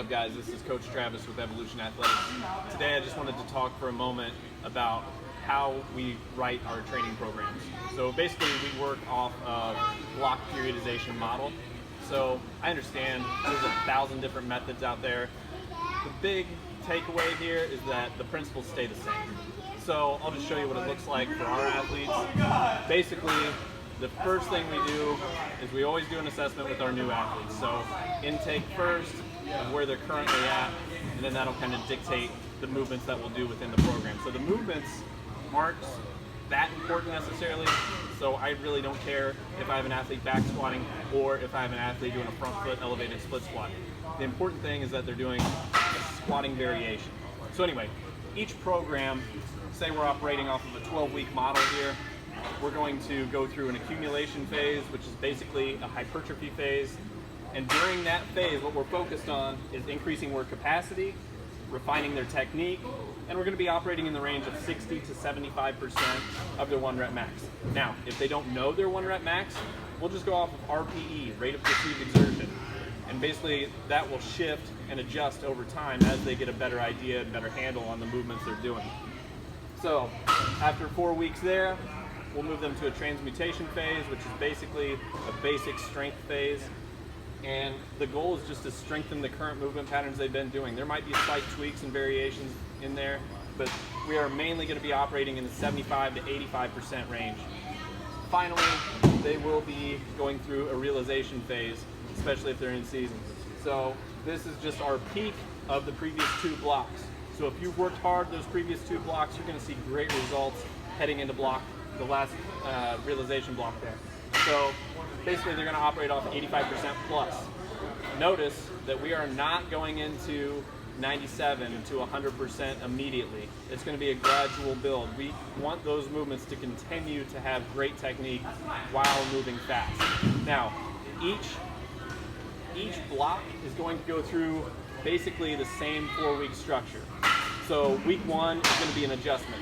up, guys? This is Coach Travis with Evolution Athletics. Today I just wanted to talk for a moment about how we write our training programs. So basically we work off of block periodization model. So I understand there's 1,000 different methods out there. The big takeaway here is that the principles stay the same. So I'll just show you what it looks like for our athletes. Basically, the first thing we do is we always do an assessment with our new athletes. So intake first of where they're currently at, and then that'll kind of dictate the movements that we'll do within the program. So the movements aren't that important necessarily, so I really don't care if I have an athlete back squatting or if I have an athlete doing a front foot elevated split squat. The important thing is that they're doing a squatting variation. So anyway, each program, say we're operating off of a 12-week model here, we're going to go through an accumulation phase, which is basically a hypertrophy phase. And during that phase, what we're focused on is increasing work capacity, refining their technique, and we're going to be operating in the range of 60 to 75% of their 1 rep max. Now, if they don't know their 1 rep max, we'll just go off of RPE, rate of perceived exertion. And basically that will shift and adjust over time as they get a better idea and better handle on the movements they're doing. So after 4 weeks there, we'll move them to a transmutation phase, which is basically a basic strength phase. And the goal is just to strengthen the current movement patterns they've been doing. There might be slight tweaks and variations in there, but we are mainly going to be operating in the 75 to 85% range. Finally, they will be going through a realization phase, especially if they're in season. So this is just our peak of the previous 2 blocks. So if you've worked hard those previous 2 blocks, you're going to see great results heading into the last realization block there. So basically they're going to operate off 85% plus. Notice that we are not going into 97 to 100% immediately. It's going to be a gradual build. We want those movements to continue to have great technique while moving fast. Now, each block is going to go through basically the same 4-week structure. So week 1 is going to be an adjustment.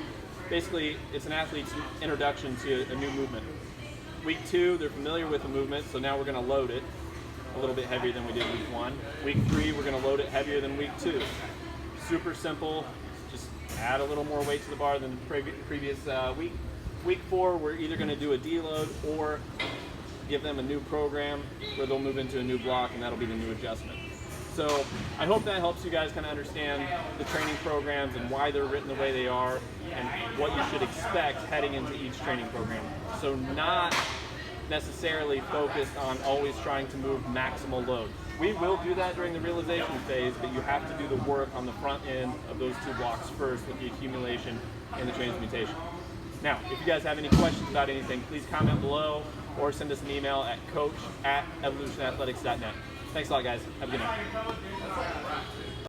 Basically, it's an athlete's introduction to a new movement. Week 2, they're familiar with the movement, so now we're going to load it a little bit heavier than we did week 1. Week 3, we're going to load it heavier than week 2. Super simple, just add a little more weight to the bar than the previous week. Week 4, we're either going to do a deload or give them a new program where they'll move into a new block, and that'll be the new adjustment. So I hope that helps you guys kind of understand the training programs and why they're written the way they are and what you should expect heading into each training program. So not necessarily focused on always trying to move maximal load. We will do that during the realization phase, but you have to do the work on the front end of those 2 blocks first with the accumulation and the transmutation. Now, if you guys have any questions about anything, please comment below or send us an email at coach@evolutionathletics.net. Thanks a lot, guys. Have a good night.